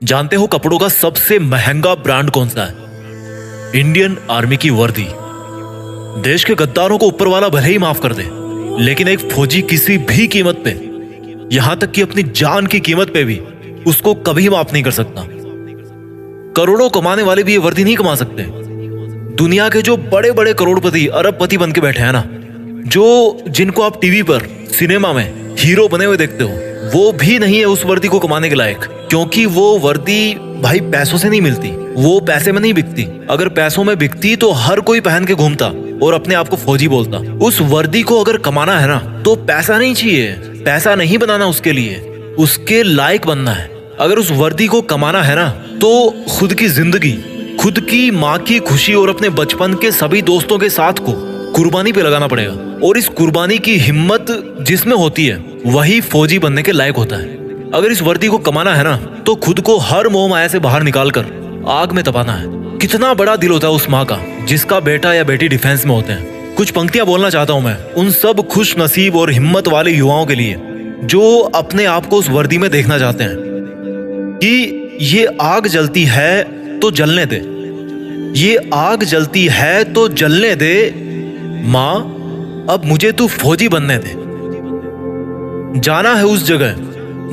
जानते हो कपड़ों का सबसे महंगा ब्रांड कौन सा है? इंडियन आर्मी की वर्दी। देश के गद्दारों को ऊपर वाला भले ही माफ कर दे, लेकिन एक फौजी किसी भी कीमत पे, यहां तक कि अपनी जान की कीमत पे भी उसको कभी माफ नहीं कर सकता। करोड़ों कमाने वाले भी ये वर्दी नहीं कमा सकते। दुनिया के जो बड़े बड़े करोड़पति अरबपति बन के बैठे हैं ना, जो जिनको आप टीवी पर सिनेमा में हीरो बने हुए देखते हो, वो भी नहीं है उस वर्दी को कमाने के लायक। क्योंकि वो वर्दी भाई पैसों से नहीं मिलती, वो पैसे में नहीं बिकती। अगर पैसों में बिकती तो हर कोई पहन के घूमता और अपने आप को फौजी बोलता। उस वर्दी को अगर कमाना है ना, तो पैसा नहीं चाहिए, पैसा नहीं बनाना उसके लिए, उसके लायक बनना है। अगर उस वर्दी को कमाना है ना, तो खुद की जिंदगी, खुद की माँ की खुशी और अपने बचपन के सभी दोस्तों के साथ को कुर्बानी पे लगाना पड़ेगा। और इस कुर्बानी की हिम्मत जिसमें होती है, वही फौजी बनने के लायक होता है। अगर इस वर्दी को कमाना है ना, तो खुद को हर मोह माया से बाहर निकाल कर आग में तपाना है। कितना बड़ा दिल होता है उस माँ का जिसका बेटा या बेटी डिफेंस में होते हैं। कुछ पंक्तियां बोलना चाहता हूं मैं उन सब खुश नसीब और हिम्मत वाले युवाओं के लिए जो अपने आप को उस वर्दी में देखना चाहते हैं कि ये आग जलती है तो जलने दे, ये आग जलती है तो जलने दे, माँ अब मुझे तू फौजी बनने दे। जाना है उस जगह,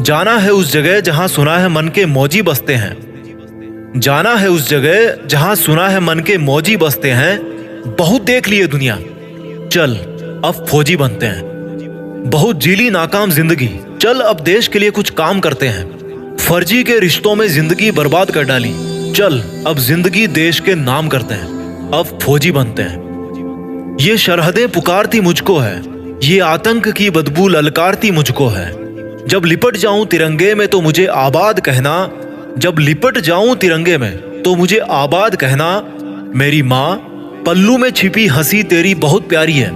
जाना है उस जगह जहां सुना है मन के मौजी बसते हैं। जाना है उस जगह जहां सुना है मन के मौजी बसते हैं। बहुत देख लिए दुनिया, चल अब फौजी बनते हैं। बहुत जीली नाकाम जिंदगी, चल अब देश के लिए कुछ काम करते हैं। फर्जी के रिश्तों में जिंदगी बर्बाद कर डाली, चल अब जिंदगी देश के नाम करते हैं। अब फौजी बनते हैं। ये सरहदें पुकारती मुझको है, ये आतंक की बदबू ललकारती मुझको है। जब लिपट जाऊं तिरंगे में तो मुझे आबाद कहना, जब लिपट जाऊं तिरंगे में तो मुझे आबाद कहना। मेरी माँ पल्लू में छिपी हंसी तेरी बहुत प्यारी है,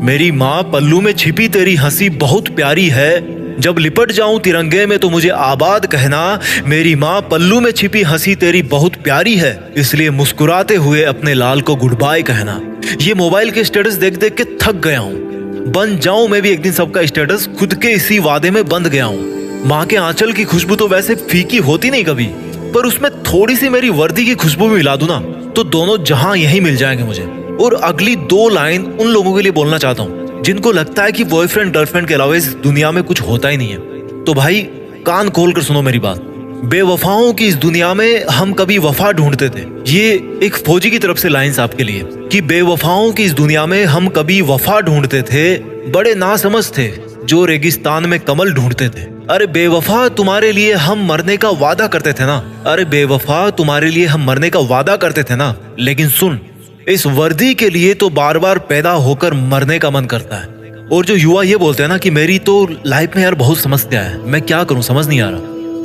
मेरी माँ पल्लू में छिपी तेरी हंसी बहुत प्यारी है। जब लिपट जाऊं तिरंगे में तो मुझे आबाद कहना, मेरी माँ पल्लू में छिपी हंसी तेरी बहुत प्यारी है। इसलिए मुस्कुराते हुए अपने लाल को गुड बाय कहना। ये मोबाइल के स्टेटस देख देख के थक गया हूँ, बन जाऊं मैं भी एक दिन सबका स्टेटस, खुद के इसी वादे में बंध गया हूँ। माँ के आंचल की खुशबू तो वैसे फीकी होती नहीं कभी, पर उसमें थोड़ी सी मेरी वर्दी की खुशबू भी मिला दूं ना, तो दोनों जहां यही मिल जाएंगे मुझे। और अगली दो लाइन उन लोगों के लिए बोलना चाहता हूँ जिनको लगता है कि बॉयफ्रेंड गर्लफ्रेंड के अलावा इस दुनिया में कुछ होता ही नहीं है। तो भाई कान खोल कर सुनो मेरी बात। बेवफाओं की इस दुनिया में हम कभी वफा ढूंढते थे। ये एक फौजी की तरफ से लाइंस आपके लिए कि बेवफाओं की इस दुनिया में हम कभी वफा ढूंढते थे। बड़े नासमझ थे जो रेगिस्तान में कमल ढूंढते थे। अरे बेवफा तुम्हारे लिए हम मरने का वादा करते थे ना, अरे बेवफा तुम्हारे लिए हम मरने का वादा करते थे ना। लेकिन सुन, इस वर्दी के लिए तो बार बार पैदा होकर मरने का मन करता है। और जो युवा ये बोलते हैं ना कि मेरी तो लाइफ में यार बहुत समस्या है, मैं क्या करूं समझ नहीं आ रहा,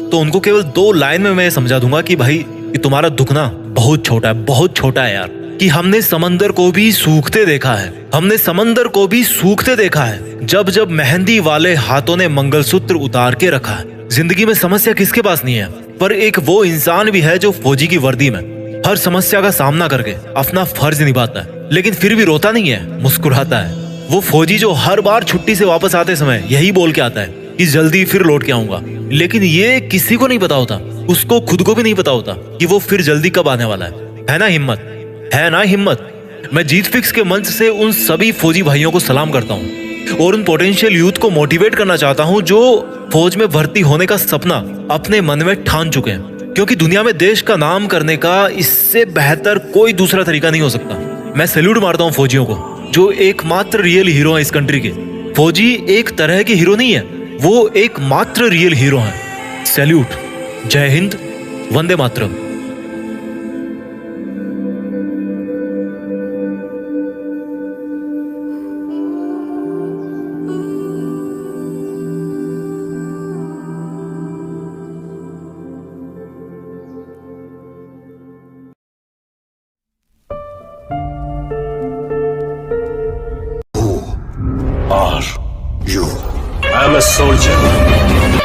तो उनको केवल दो लाइन में मैं समझा दूंगा कि भाई कि तुम्हारा दुख ना बहुत छोटा है, बहुत छोटा है यार। कि हमने समंदर को भी सूखते देखा है, हमने समंदर को भी सूखते देखा है, जब जब मेहंदी वाले हाथों ने मंगलसूत्र उतार के रखा है। जिंदगी में समस्या किसके पास नहीं है, पर एक वो इंसान भी है जो फौजी की वर्दी में हर समस्या का सामना करके अपना फर्ज निभाता है, लेकिन फिर भी रोता नहीं है, मुस्कुराता है। वो फौजी जो हर बार छुट्टी से वापस आते समय यही बोल के आता है कि जल्दी फिर लौट के आऊंगा। लेकिन ये किसी को नहीं पता होता, उसको खुद को भी नहीं पता होता कि वो फिर जल्दी कब आने वाला है ना हिम्मत, है ना हिम्मत। मैं जीत फिक्स के मंच से उन सभी फौजी भाइयों को सलाम करता हूँ और उन पोटेंशियल यूथ को मोटिवेट करना चाहता हूँ जो फौज में भर्ती होने का सपना अपने मन में ठान चुके हैं। क्योंकि दुनिया में देश का नाम करने का इससे बेहतर कोई दूसरा तरीका नहीं हो सकता। मैं सैल्यूट मारता हूँ फौजियों को जो एकमात्र रियल हीरो है इस कंट्री के। फौजी एक तरह के हीरो नहीं है, वो एकमात्र रियल हीरो है। सैल्यूट, जय Hind, Vande Mataram. Are you? I'm a soldier.